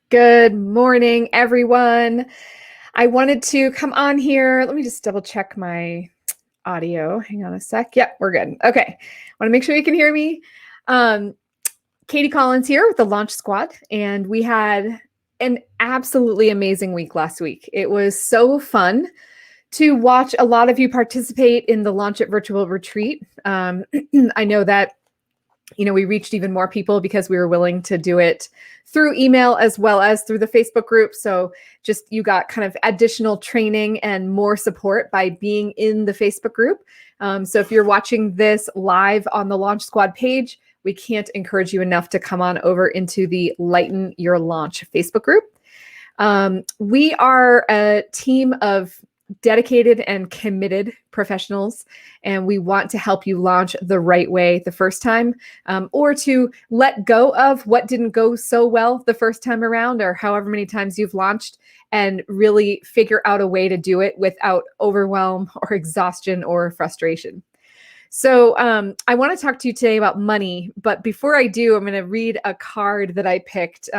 Good morning, everyone. I wanted to come on here. Let me just double check my audio. Hang on a sec. Yep, we're good. Okay. I want to make sure you can hear me. Um, Katie Collins here with the Launch Squad, and we had an absolutely amazing week last week. It was so fun to watch a lot of you participate in the Launch It Virtual Retreat. I know that we reached even more people because we were willing to do it through email as well as through the Facebook group. So just you got kind of additional training and more support by being in the Facebook group. So if you're watching this live on the Launch Squad page, we can't encourage you enough to come on over into the Lighten Your Launch Facebook group. We are a team of dedicated and committed professionals, and we want to help you launch the right way the first time, or to let go of what didn't go so well the first time around, or however many times you've launched, and really figure out a way to do it without overwhelm or exhaustion or frustration. So I want to talk to you today about money, but before I do, I'm going to read a card that I picked.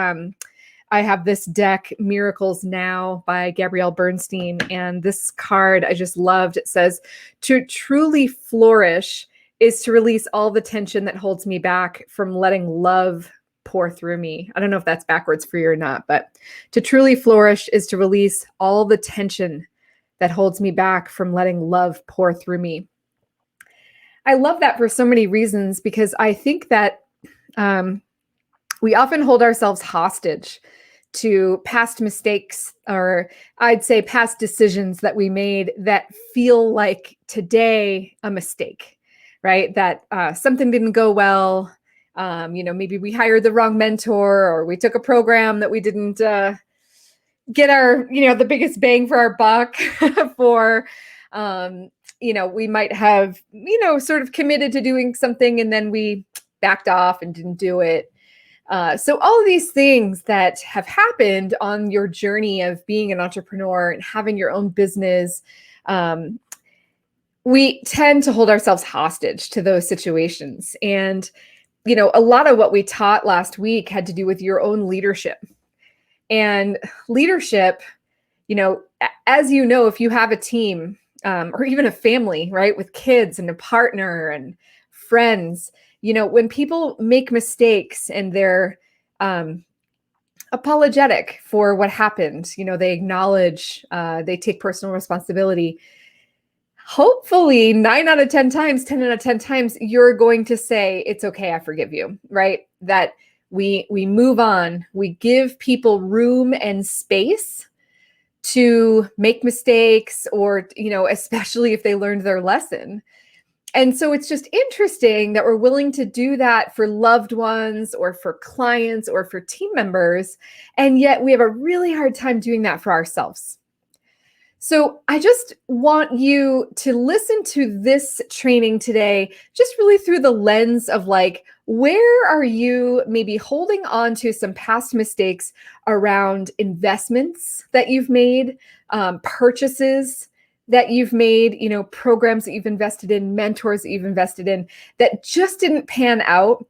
I have this deck, Miracles Now by Gabrielle Bernstein. And this card I just loved. It says, to truly flourish is to release all the tension that holds me back from letting love pour through me. I don't know if that's backwards for you or not, but to truly flourish is to release all the tension that holds me back from letting love pour through me. I love that for so many reasons, because I think that we often hold ourselves hostage to past mistakes, or I'd say past decisions that we made that feel like today a mistake, right? That something didn't go well. Maybe we hired the wrong mentor, or we took a program that we didn't get our, the biggest bang for our buck for. We might have, sort of committed to doing something and then we backed off and didn't do it. So all of these things that have happened on your journey of being an entrepreneur and having your own business, we tend to hold ourselves hostage to those situations. And, a lot of what we taught last week had to do with your own leadership. And leadership, as you know, if you have a team or even a family, right, with kids and a partner and friends, when people make mistakes and they're apologetic for what happened, they acknowledge, they take personal responsibility. Hopefully 9 out of 10 times, 10 out of 10 times, you're going to say, it's okay, I forgive you, right? That we move on. We give people room and space to make mistakes, or, especially if they learned their lesson. And so it's just interesting that we're willing to do that for loved ones or for clients or for team members. And yet we have a really hard time doing that for ourselves. So I just want you to listen to this training today, just really through the lens of like, where are you maybe holding on to some past mistakes around investments that you've made, purchases that you've made, programs that you've invested in, mentors that you've invested in that just didn't pan out.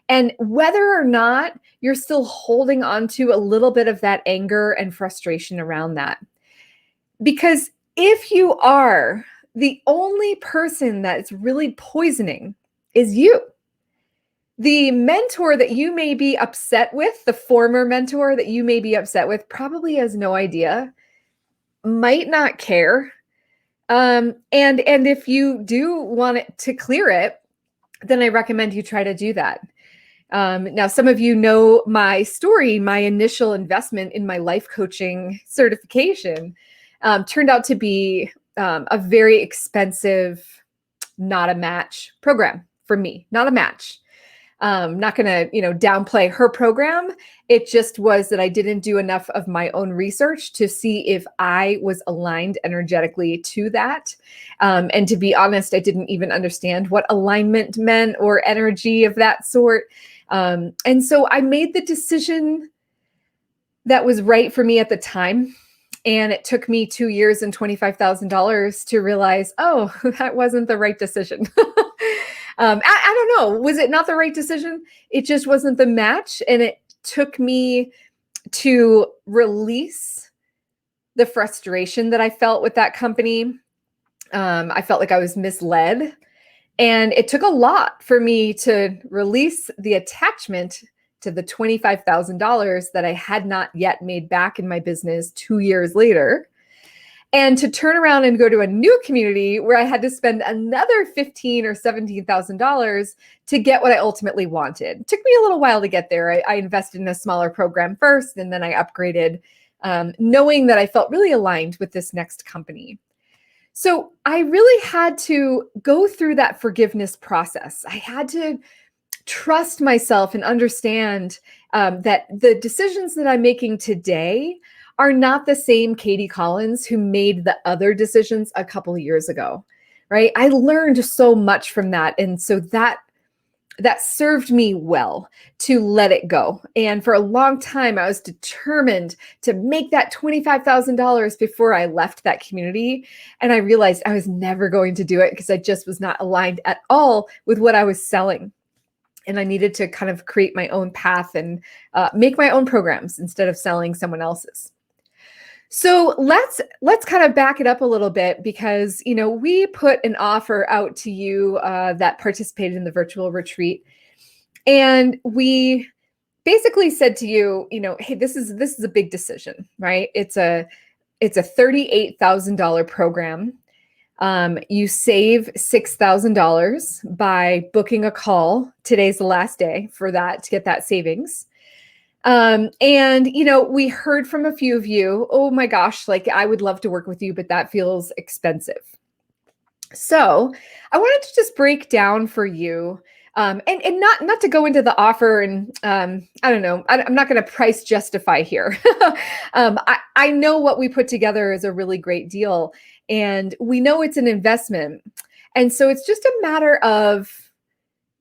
And whether or not you're still holding on to a little bit of that anger and frustration around that. Because if you are, the only person that's really poisoning is you. The mentor that you may be upset with, the former mentor that you may be upset with, probably has no idea, might not care. And if you do want it to clear it, then I recommend you try to do that. Now, some of you know my story. My initial investment in my life coaching certification turned out to be a very expensive, not a match program for me, not a match. Not going to, downplay her program. It just was that I didn't do enough of my own research to see if I was aligned energetically to that. And to be honest, I didn't even understand what alignment meant or energy of that sort. And so I made the decision that was right for me at the time. And it took me 2 years and $25,000 to realize, oh, that wasn't the right decision. I don't know. Was it not the right decision? It just wasn't the match. And it took me to release the frustration that I felt with that company. I felt like I was misled. And it took a lot for me to release the attachment to the $25,000 that I had not yet made back in my business 2 years later, and to turn around and go to a new community where I had to spend another $15,000 or $17,000 to get what I ultimately wanted. It took me a little while to get there. I invested in a smaller program first, and then I upgraded, knowing that I felt really aligned with this next company. So I really had to go through that forgiveness process. I had to trust myself and understand that the decisions that I'm making today are not the same Katie Collins who made the other decisions a couple of years ago, right? I learned so much from that. And so that served me well to let it go. And for a long time, I was determined to make that $25,000 before I left that community. And I realized I was never going to do it because I just was not aligned at all with what I was selling. And I needed to kind of create my own path and make my own programs instead of selling someone else's. So let's kind of back it up a little bit, because we put an offer out to you that participated in the virtual retreat, and we basically said to you, hey, this is a big decision, right? It's a $38,000 program. You save $6,000 by booking a call. Today's the last day for that to get that savings. And we heard from a few of you, oh my gosh, like I would love to work with you, but that feels expensive. So I wanted to just break down for you, and not to go into the offer and I don't know, I'm not going to price justify here. I know what we put together is a really great deal, and we know it's an investment. And so it's just a matter of,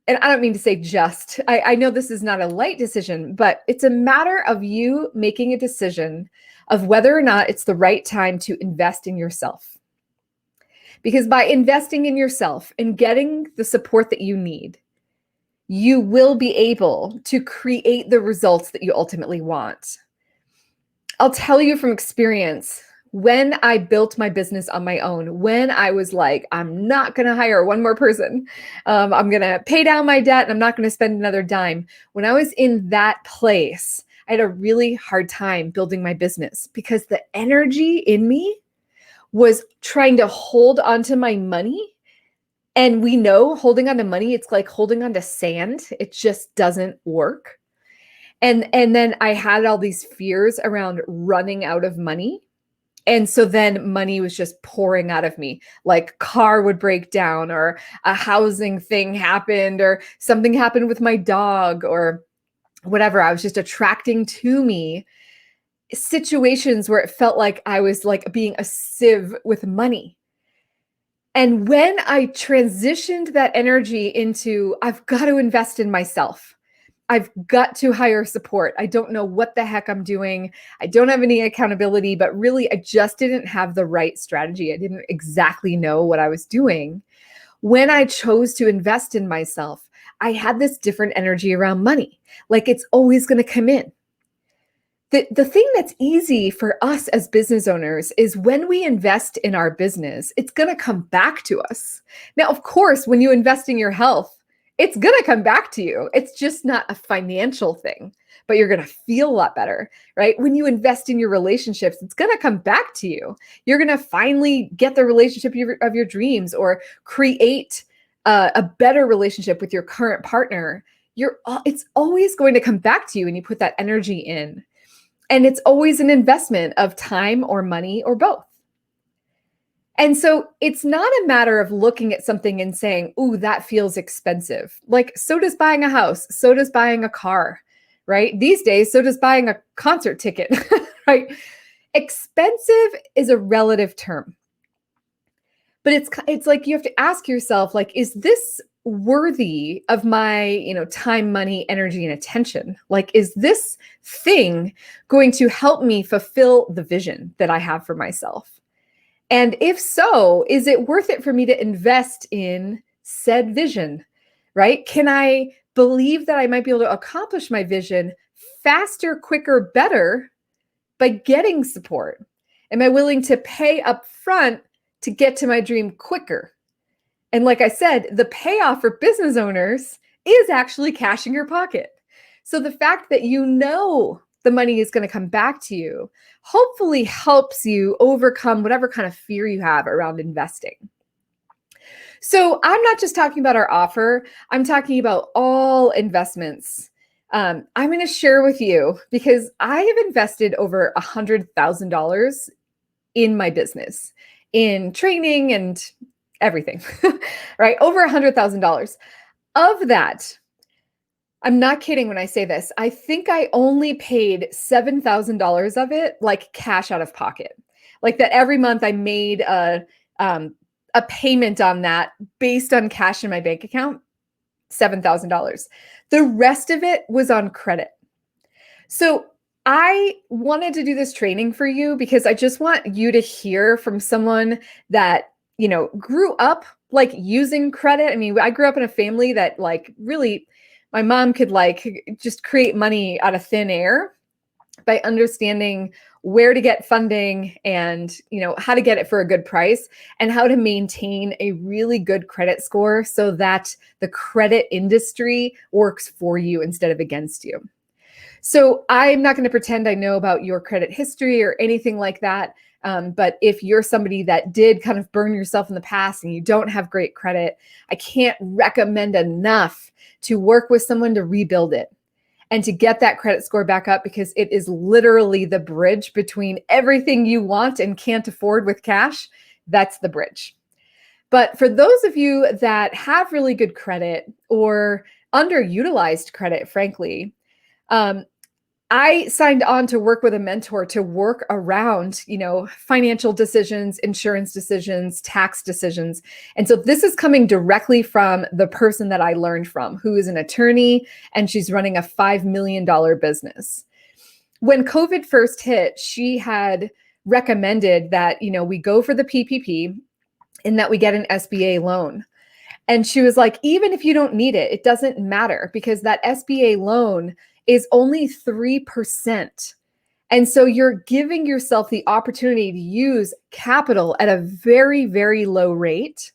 and I don't mean to say just, I know this is not a light decision, but it's a matter of you making a decision of whether or not it's the right time to invest in yourself. Because by investing in yourself and getting the support that you need, you will be able to create the results that you ultimately want. I'll tell you from experience, when I built my business on my own, when I was like, I'm not going to hire one more person, I'm going to pay down my debt, and I'm not going to spend another dime. When I was in that place, I had a really hard time building my business because the energy in me was trying to hold onto my money. And we know holding onto money, it's like holding onto sand. It just doesn't work. And then I had all these fears around running out of money. And so then money was just pouring out of me, like car would break down, or a housing thing happened, or something happened with my dog, or whatever. I was just attracting to me situations where it felt like I was like being a sieve with money. And when I transitioned that energy into, I've got to invest in myself, I've got to hire support, I don't know what the heck I'm doing, I don't have any accountability, but really I just didn't have the right strategy. I didn't exactly know what I was doing. When I chose to invest in myself, I had this different energy around money. Like it's always going to come in. The thing that's easy for us as business owners is when we invest in our business, it's going to come back to us. Now, of course, when you invest in your health, it's going to come back to you. It's just not a financial thing, but you're going to feel a lot better, right? When you invest in your relationships, it's going to come back to you. You're going to finally get the relationship of your dreams, or create a better relationship with your current partner. It's always going to come back to you when you put that energy in. And it's always an investment of time or money or both. And so it's not a matter of looking at something and saying, ooh, that feels expensive. Like, so does buying a house, so does buying a car, right? These days, so does buying a concert ticket, right? Expensive is a relative term. But it's like you have to ask yourself, like, is this worthy of my, time, money, energy, and attention? Like, is this thing going to help me fulfill the vision that I have for myself? And if so, is it worth it for me to invest in said vision, right? Can I believe that I might be able to accomplish my vision faster, quicker, better by getting support? Am I willing to pay up front to get to my dream quicker? And like I said, the payoff for business owners is actually cash in your pocket. So the fact that you know the money is going to come back to you hopefully helps you overcome whatever kind of fear you have around investing. So I'm not just talking about our offer, I'm talking about all investments. I'm going to share with you because I have invested over $100,000 in my business, in training and everything, right? Over $100,000. Of that, I'm not kidding when I say this, I think I only paid $7,000 of it like cash out of pocket. Like that every month I made a payment on that based on cash in my bank account, $7,000. The rest of it was on credit. So I wanted to do this training for you because I just want you to hear from someone that, you know, grew up like using credit. I mean, I grew up in a family that like really, my mom could like just create money out of thin air by understanding where to get funding and, you know, how to get it for a good price and how to maintain a really good credit score so that the credit industry works for you instead of against you. So I'm not going to pretend I know about your credit history or anything like that. But if you're somebody that did kind of burn yourself in the past and you don't have great credit, I can't recommend enough to work with someone to rebuild it and to get that credit score back up, because it is literally the bridge between everything you want and can't afford with cash. That's the bridge. But for those of you that have really good credit or underutilized credit, frankly, I signed on to work with a mentor to work around, you know, financial decisions, insurance decisions, tax decisions. And so this is coming directly from the person that I learned from, who is an attorney, and she's running a $5 million business. When COVID first hit, she had recommended that, you know, we go for the PPP and that we get an SBA loan. And she was like, even if you don't need it, it doesn't matter because that SBA loan is only 3%. And so you're giving yourself the opportunity to use capital at a very, very low rate.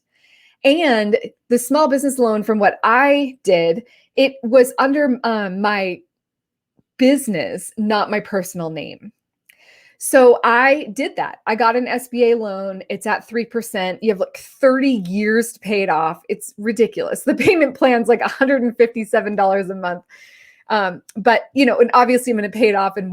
And the small business loan, from what I did, it was under my business, not my personal name. So I did that. I got an SBA loan. It's at 3%. You have like 30 years to pay it off. It's ridiculous. The payment plan's like $157 a month. But, you know, and obviously I'm going to pay it off in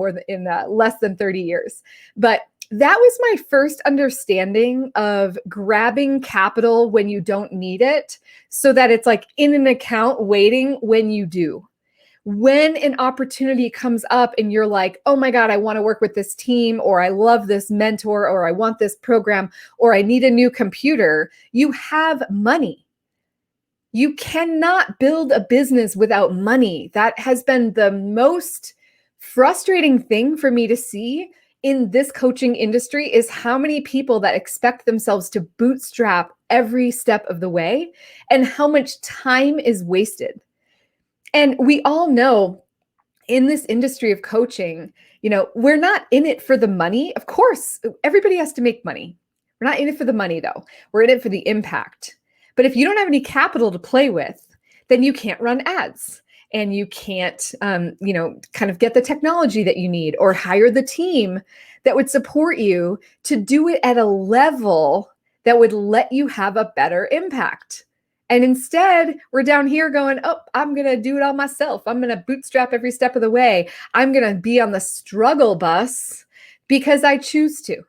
less than 30 years. But that was my first understanding of grabbing capital when you don't need it, so that it's like in an account waiting when you do. When an opportunity comes up and you're like, oh my God, I want to work with this team, or I love this mentor, or I want this program, or I need a new computer, you have money. You cannot build a business without money. That has been the most frustrating thing for me to see in this coaching industry, is how many people that expect themselves to bootstrap every step of the way and how much time is wasted. And we all know in this industry of coaching, you know, we're not in it for the money. Of course, everybody has to make money. We're not in it for the money though. We're in it for the impact. But if you don't have any capital to play with, then you can't run ads and you can't, you know, kind of get the technology that you need or hire the team that would support you to do it at a level that would let you have a better impact. And instead, we're down here going, oh, I'm going to do it all myself. I'm going to bootstrap every step of the way. I'm going to be on the struggle bus because I choose to.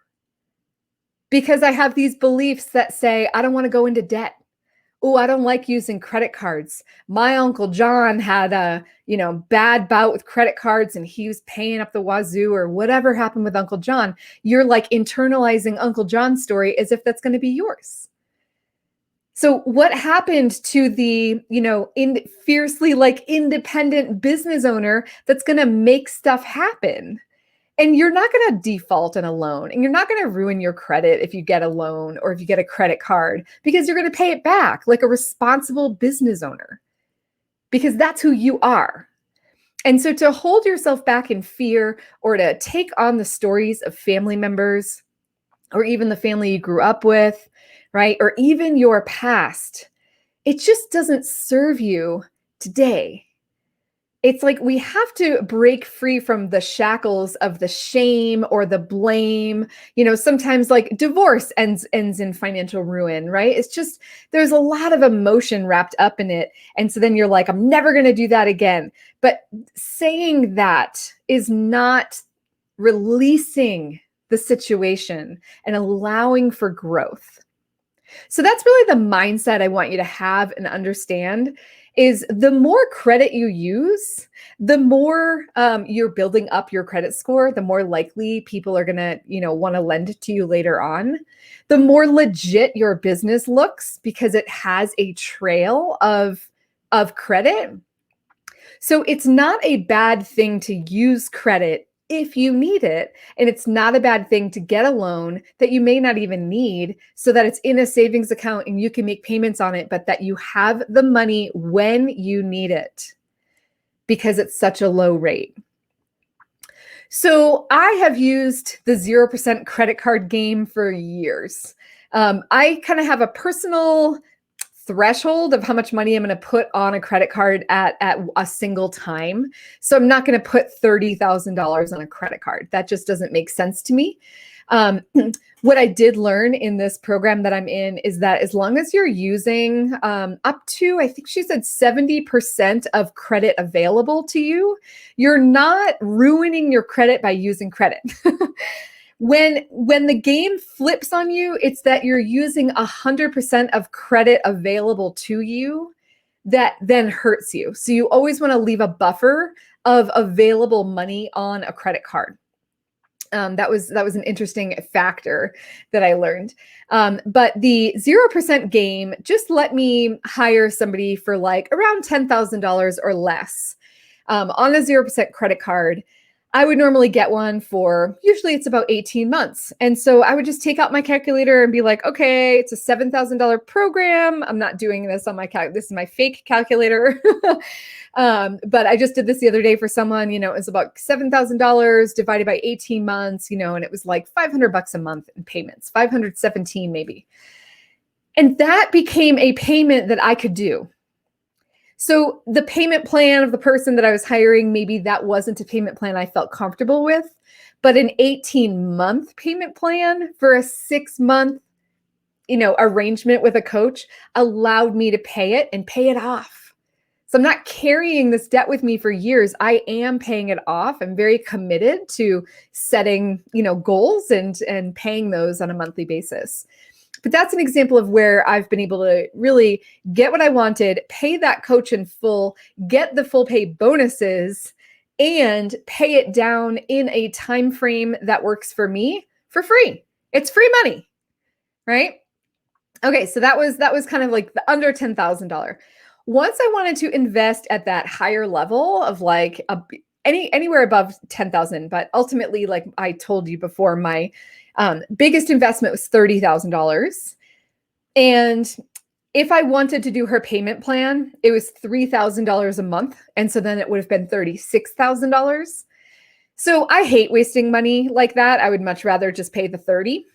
Because I have these beliefs that say, I don't want to go into debt. Oh, I don't like using credit cards. My Uncle John had a, you know, bad bout with credit cards and he was paying up the wazoo, or whatever happened with Uncle John. You're like internalizing Uncle John's story as if that's going to be yours. So what happened to the, you know, fiercely like independent business owner that's going to make stuff happen? And you're not going to default on a loan, and you're not going to ruin your credit if you get a loan or if you get a credit card, because you're going to pay it back like a responsible business owner, because that's who you are. And so to hold yourself back in fear or to take on the stories of family members or even the family you grew up with, right? Or even your past, it just doesn't serve you today. It's like we have to break free from the shackles of the shame or the blame. Sometimes like divorce ends in financial ruin, right? It's just there's a lot of emotion wrapped up in it. And so then you're like, I'm never going to do that again. But saying that is not releasing the situation and allowing for growth. So that's really the mindset I want you to have and understand is the more credit you use, the more you're building up your credit score, the more likely people are going to, want to lend to you later on. The more legit your business looks because it has a trail of credit. So it's not a bad thing to use credit if you need it. And it's not a bad thing to get a loan that you may not even need so that it's in a savings account and you can make payments on it, but that you have the money when you need it because it's such a low rate. So I have used the 0% credit card game for years. I kind of have a personal threshold of how much money I'm going to put on a credit card at a single time. So I'm not going to put $30,000 on a credit card. That just doesn't make sense to me. What I did learn in this program that I'm in is that as long as you're using up to, I think she said 70% of credit available to you, you're not ruining your credit by using credit. When the game flips on you, it's that you're using 100% of credit available to you that then hurts you. So you always want to leave a buffer of available money on a credit card. That was an interesting factor that I learned. But the 0% game just let me hire somebody for like around $10,000 or less on a 0% credit card. I would normally get one for, usually it's about 18 months. And so I would just take out my calculator and be like, okay, it's a $7,000 program. I'm not doing this on my this is my fake calculator. But I just did this the other day for someone, it was about $7,000 divided by 18 months, and it was like $500 a month in payments, 517 maybe. And that became a payment that I could do. So the payment plan of the person that I was hiring, maybe that wasn't a payment plan I felt comfortable with, but an 18-month payment plan for a 6-month, arrangement with a coach allowed me to pay it and pay it off. So I'm not carrying this debt with me for years. I am paying it off. I'm very committed to setting, goals and paying those on a monthly basis. But that's an example of where I've been able to really get what I wanted, pay that coach in full, get the full pay bonuses, and pay it down in a time frame that works for me for free. It's free money, right? Okay, so that was kind of like the under $10,000. Once I wanted to invest at that higher level of like anywhere above 10,000, but ultimately, like I told you before, my biggest investment was $30,000. And if I wanted to do her payment plan, it was $3,000 a month. And so then it would have been $36,000. So I hate wasting money like that. I would much rather just pay the 30.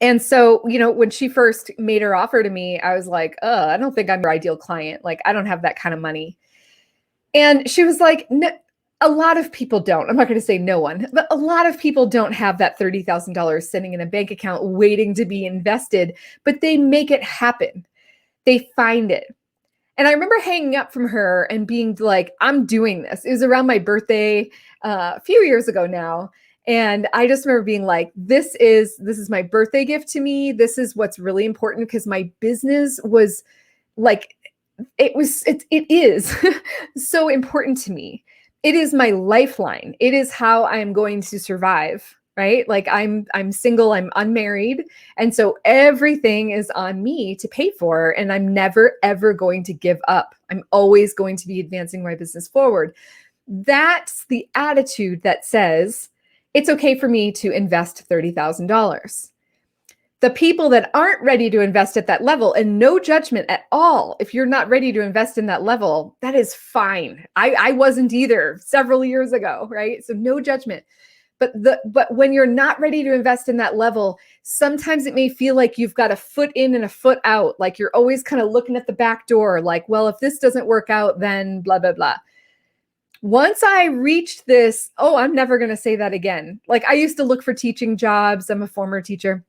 And so, when she first made her offer to me, I was like, I don't think I'm your ideal client. Like, I don't have that kind of money. And she was like, no, a lot of people don't. I'm not going to say no one, but a lot of people don't have that $30,000 sitting in a bank account waiting to be invested, but they make it happen. They find it. And I remember hanging up from her and being like, I'm doing this. It was around my birthday a few years ago now. And I just remember being like, this is my birthday gift to me. This is what's really important because my business was like, it is so important to me. It is my lifeline. It is how I'm going to survive, right? Like I'm single, I'm unmarried. And so everything is on me to pay for, and I'm never, ever going to give up. I'm always going to be advancing my business forward. That's the attitude that says, it's okay for me to invest $30,000. The people that aren't ready to invest at that level, and no judgment at all, if you're not ready to invest in that level, that is fine. I wasn't either several years ago, right? So no judgment. But when you're not ready to invest in that level, sometimes it may feel like you've got a foot in and a foot out, like you're always kind of looking at the back door, like, well, if this doesn't work out, then blah, blah, blah. Once I reached this, oh, I'm never going to say that again. Like, I used to look for teaching jobs. I'm a former teacher.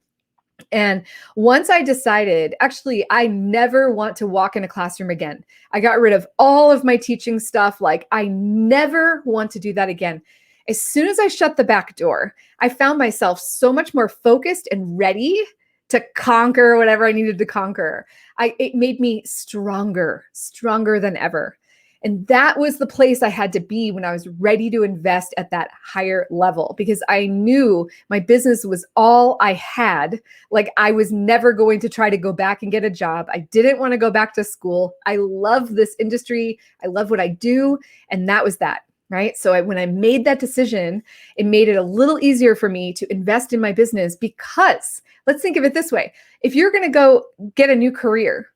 And once I decided, actually, I never want to walk in a classroom again. I got rid of all of my teaching stuff. Like, I never want to do that again. As soon as I shut the back door, I found myself so much more focused and ready to conquer whatever I needed to conquer. It made me stronger than ever. And that was the place I had to be when I was ready to invest at that higher level, because I knew my business was all I had. Like, I was never going to try to go back and get a job. I didn't want to go back to school. I love this industry. I love what I do. And that was that, right? So when I made that decision, it made it a little easier for me to invest in my business, because let's think of it this way. If you're going to go get a new career,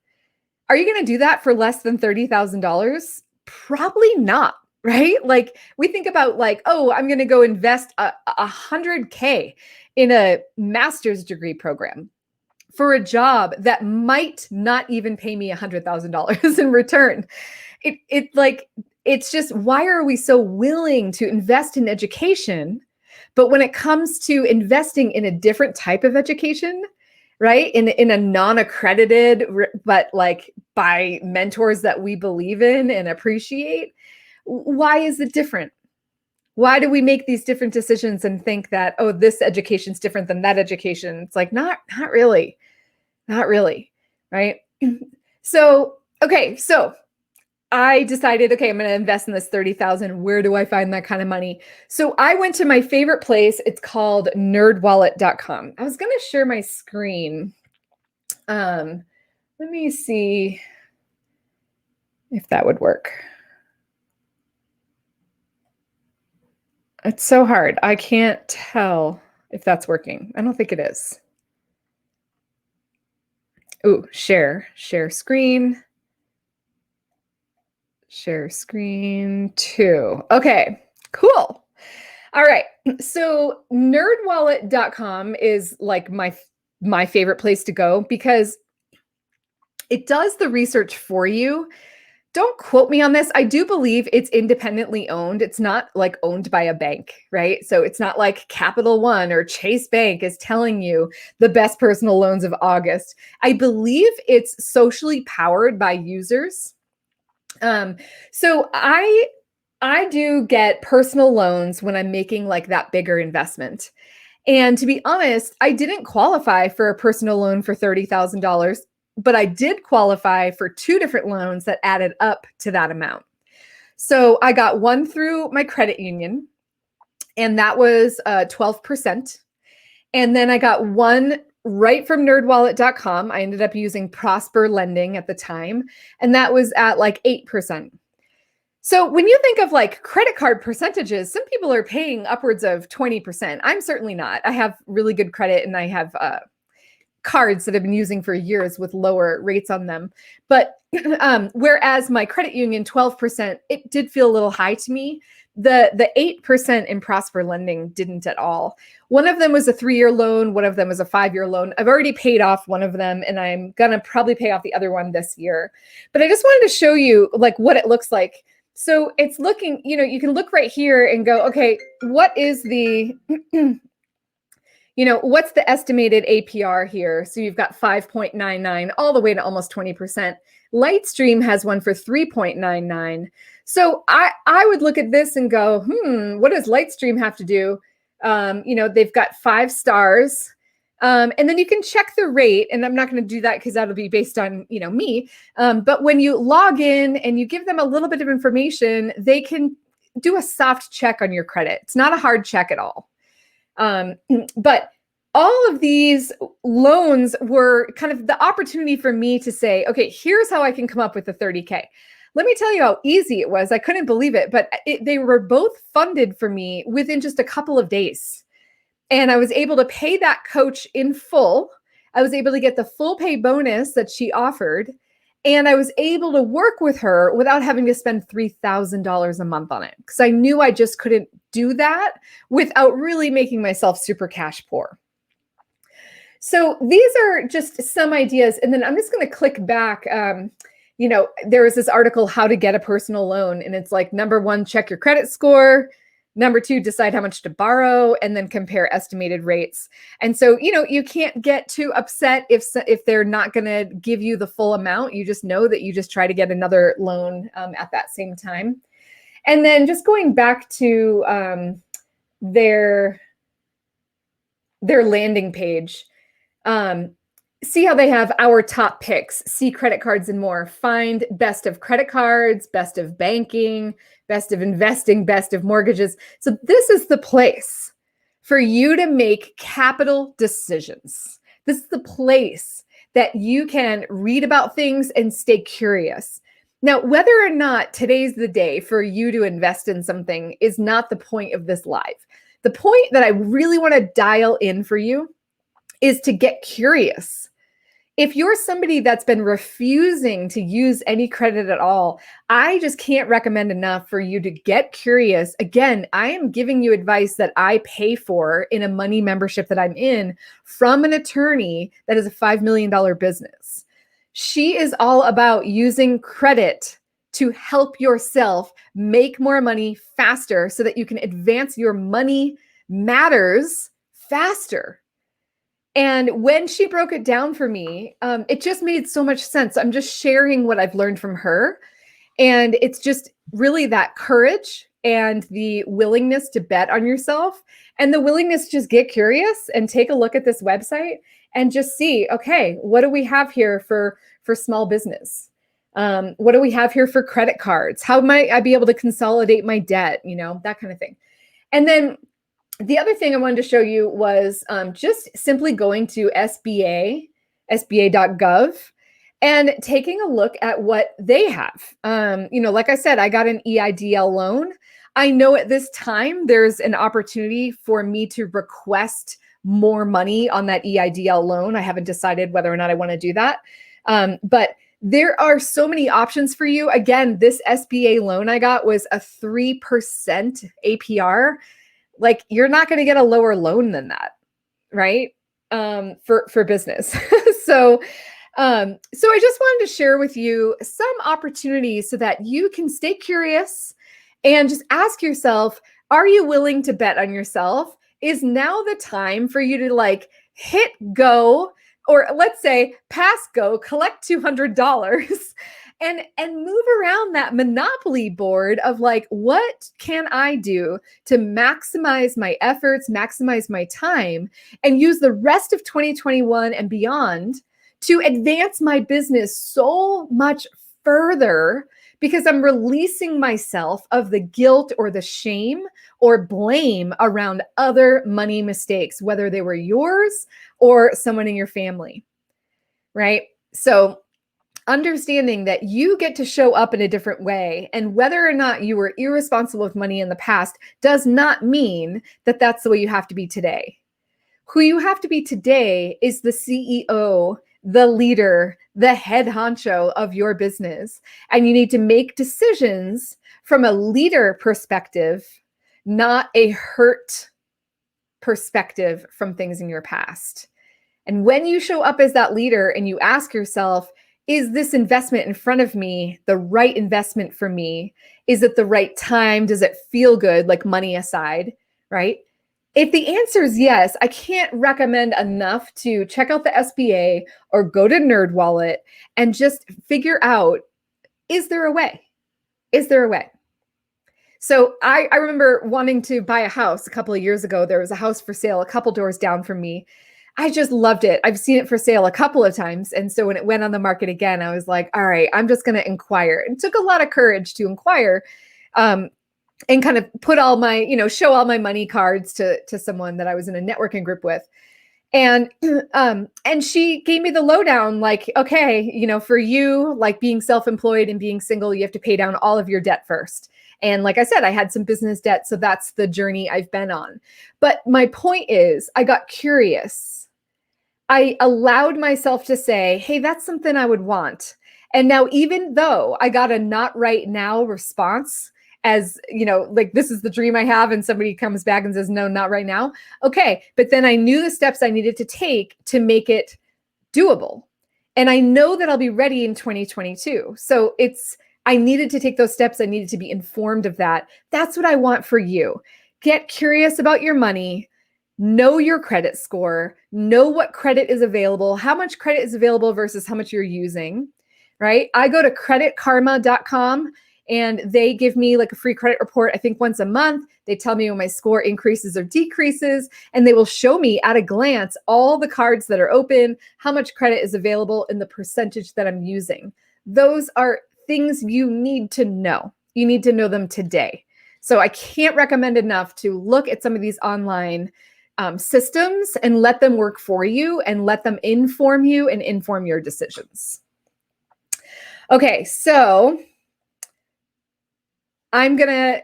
are you going to do that for less than $30,000? Probably not, right? Like, we think about like, oh, I'm going to go invest $100K in a master's degree program for a job that might not even pay me $100,000 in return. It's just, why are we so willing to invest in education? But when it comes to investing in a different type of education, right? In a non-accredited, but like by mentors that we believe in and appreciate, why is it different? Why do we make these different decisions and think that, oh, this education's different than that education? It's like, not really, right? So I decided, okay, I'm going to invest in this 30,000. Where do I find that kind of money? So I went to my favorite place. It's called nerdwallet.com. I was going to share my screen. Let me see if that would work. It's so hard. I can't tell if that's working. I don't think it is. Ooh, share screen. Share screen 2. Okay, cool. All right. So nerdwallet.com is like my favorite place to go, because it does the research for you. Don't quote me on this. I do believe it's independently owned. It's not like owned by a bank, right? So it's not like Capital One or Chase Bank is telling you the best personal loans of August. I believe it's socially powered by users. So I do get personal loans when I'm making like that bigger investment. And to be honest, I didn't qualify for a personal loan for $30,000, but I did qualify for 2 different loans that added up to that amount. So I got one through my credit union, and that was 12%. And then I got one right from nerdwallet.com. I ended up using Prosper Lending at the time, and that was at like 8%. So when you think of like credit card percentages, some people are paying upwards of 20%. I'm certainly not. I have really good credit, and I have cards that I've been using for years with lower rates on them. But whereas my credit union 12%, it did feel a little high to me. The 8% in Prosper Lending didn't at all. One of them was a 3-year loan. One of them was a 5-year loan. I've already paid off one of them, and I'm going to probably pay off the other one this year. But I just wanted to show you like what it looks like. So it's looking, you can look right here and go, okay, what is the, what's the estimated APR here? So you've got 5.99 all the way to almost 20%. Lightstream has one for 3.99. So I would look at this and go, what does Lightstream have to do? They've got 5 stars. And then you can check the rate, and I'm not going to do that because that'll be based on, me. But when you log in and you give them a little bit of information, they can do a soft check on your credit. It's not a hard check at all. But all of these loans were kind of the opportunity for me to say, okay, here's how I can come up with the 30K. Let me tell you how easy it was. I couldn't believe it, but they were both funded for me within just a couple of days. And I was able to pay that coach in full I was able to get the full pay bonus that she offered. And I was able to work with her without having to spend $3,000 a month on it, because I knew I just couldn't do that without really making myself super cash poor. So these are just some ideas. And then I'm just going to click back. There was this article, How to Get a Personal Loan. And it's like, number one, check your credit score. Number two, decide how much to borrow, and then compare estimated rates. And so, you can't get too upset if they're not going to give you the full amount. You just know that you just try to get another loan at that same time. And then just going back to their landing page, see how they have our top picks, see credit cards and more, find best of credit cards, best of banking, best of investing, best of mortgages. So this is the place for you to make capital decisions. This is the place that you can read about things and stay curious. Now, whether or not today's the day for you to invest in something is not the point of this live. The point that I really want to dial in for you is to get curious. If you're somebody that's been refusing to use any credit at all, I just can't recommend enough for you to get curious. Again, I am giving you advice that I pay for in a money membership that I'm in from an attorney that is a $5 million business. She is all about using credit to help yourself make more money faster so that you can advance your money matters faster. And when she broke it down for me, it just made so much sense. I'm just sharing what I've learned from her. And it's just really that courage and the willingness to bet on yourself and the willingness to just get curious and take a look at this website and just see, okay, what do we have here for small business? What do we have here for credit cards? How might I be able to consolidate my debt? That kind of thing. And then the other thing I wanted to show you was just simply going to sba.gov and taking a look at what they have. Like I said, I got an EIDL loan. I know at this time there's an opportunity for me to request more money on that EIDL loan. I haven't decided whether or not I want to do that. But there are so many options for you. Again, this SBA loan I got was a 3% APR. Like, you're not going to get a lower loan than that, right? For business. So I just wanted to share with you some opportunities so that you can stay curious and just ask yourself, are you willing to bet on yourself? Is now the time for you to hit go, or let's say pass go, collect $200 and move around that Monopoly board of what can I do to maximize my efforts, maximize my time, and use the rest of 2021 and beyond to advance my business so much further, because I'm releasing myself of the guilt or the shame or blame around other money mistakes, whether they were yours or someone in your family, right? So understanding that you get to show up in a different way, and whether or not you were irresponsible with money in the past does not mean that that's the way you have to be today. Who you have to be today is the CEO, the leader, the head honcho of your business. And you need to make decisions from a leader perspective, not a hurt perspective from things in your past. And when you show up as that leader and you ask yourself, is this investment in front of me the right investment for me? Is it the right time? Does it feel good, like money aside, right? If the answer is yes, I can't recommend enough to check out the SBA or go to NerdWallet and just figure out, is there a way? Is there a way? So I remember wanting to buy a house a couple of years ago. There was a house for sale a couple doors down from me. I just loved it. I've seen it for sale a couple of times. And so when it went on the market again, I was like, all right, I'm just going to inquire. It took a lot of courage to inquire and kind of put all my, show all my money cards to someone that I was in a networking group with. And she gave me the lowdown, okay, for you, being self-employed and being single, you have to pay down all of your debt first. And like I said, I had some business debt. So that's the journey I've been on. But my point is, I got curious. I allowed myself to say, hey, that's something I would want. And now, even though I got a not right now response, as you know, like this is the dream I have, and somebody comes back and says, no, not right now. Okay. But then I knew the steps I needed to take to make it doable. And I know that I'll be ready in 2022. So I needed to take those steps. I needed to be informed of that. That's what I want for you. Get curious about your money. Know your credit score, know what credit is available, how much credit is available versus how much you're using, right? I go to creditkarma.com and they give me like a free credit report, I think once a month. They tell me when my score increases or decreases, and they will show me at a glance all the cards that are open, how much credit is available, and the percentage that I'm using. Those are things you need to know. You need to know them today. So I can't recommend enough to look at some of these online systems and let them work for you and let them inform you and inform your decisions. Okay, so I'm going to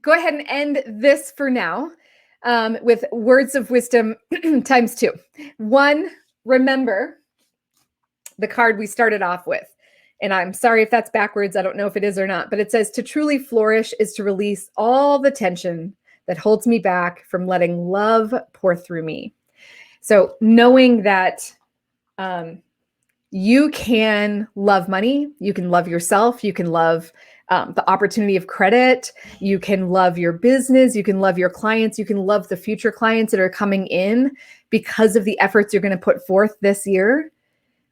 go ahead and end this for now with words of wisdom times 2. 1, remember the card we started off with. And I'm sorry if that's backwards. I don't know if it is or not, but it says to truly flourish is to release all the tension that holds me back from letting love pour through me. So knowing that you can love money, you can love yourself, you can love the opportunity of credit, you can love your business, you can love your clients, you can love the future clients that are coming in because of the efforts you're going to put forth this year,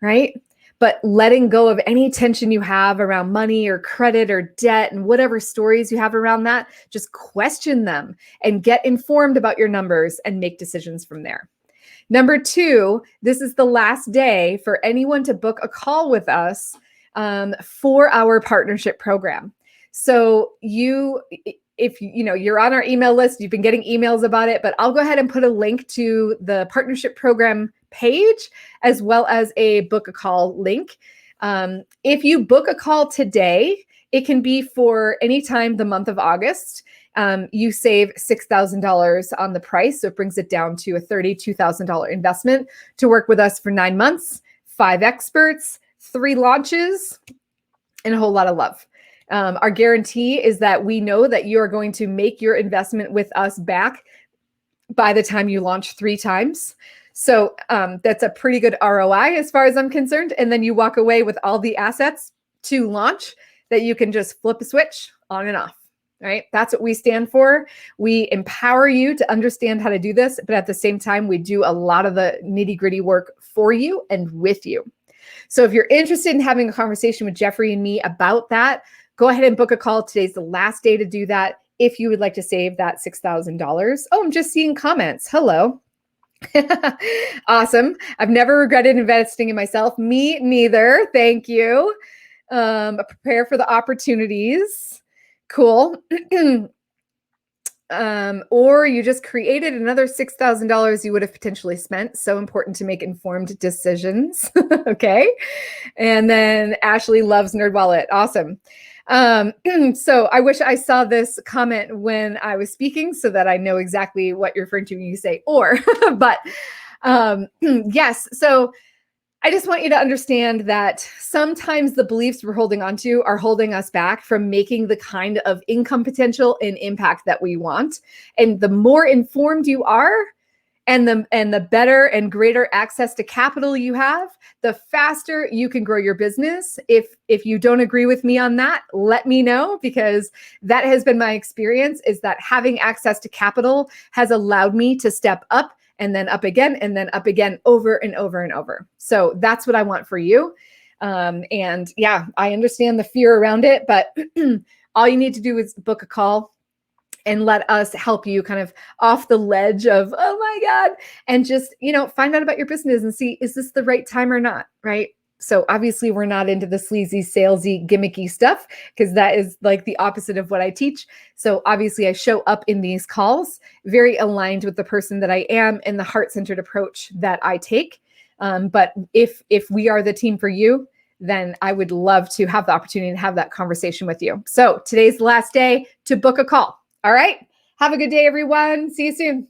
right? But letting go of any tension you have around money or credit or debt and whatever stories you have around that, just question them and get informed about your numbers and make decisions from there. Number 2, this is the last day for anyone to book a call with us for our partnership program. So if you're on our email list, you've been getting emails about it, but I'll go ahead and put a link to the partnership program page as well as a book a call link. If you book a call today, it can be for any time the month of August. You save $6,000 on the price. So it brings it down to a $32,000 investment to work with us for 9 months, 5 experts, 3 launches, and a whole lot of love. Our guarantee is that we know that you are going to make your investment with us back by the time you launch 3 times. So that's a pretty good ROI as far as I'm concerned. And then you walk away with all the assets to launch that you can just flip a switch on and off, right? That's what we stand for. We empower you to understand how to do this, but at the same time, we do a lot of the nitty-gritty work for you and with you. So if you're interested in having a conversation with Jeffrey and me about that, go ahead and book a call. Today's the last day to do that if you would like to save that $6,000. Oh, I'm just seeing comments. Hello. Awesome. I've never regretted investing in myself. Me neither. Thank you. Prepare for the opportunities. Cool. Or you just created another $6,000 you would have potentially spent. So important to make informed decisions. Okay. And then Ashley loves NerdWallet. Awesome. So I wish I saw this comment when I was speaking so that I know exactly what you're referring to when you say or, but yes. So I just want you to understand that sometimes the beliefs we're holding on to are holding us back from making the kind of income potential and impact that we want. And the more informed you are, and the better and greater access to capital you have, the faster you can grow your business. If you don't agree with me on that, let me know, because that has been my experience, is that having access to capital has allowed me to step up and then up again and then up again over and over and over. So that's what I want for you. And yeah, I understand the fear around it, but all you need to do is book a call and let us help you kind of off the ledge of, oh my God, and just, find out about your business and see, is this the right time or not, right? So obviously we're not into the sleazy, salesy, gimmicky stuff, because that is like the opposite of what I teach. So obviously I show up in these calls very aligned with the person that I am and the heart-centered approach that I take. But if we are the team for you, then I would love to have the opportunity to have that conversation with you. So today's the last day to book a call. All right. Have a good day, everyone. See you soon.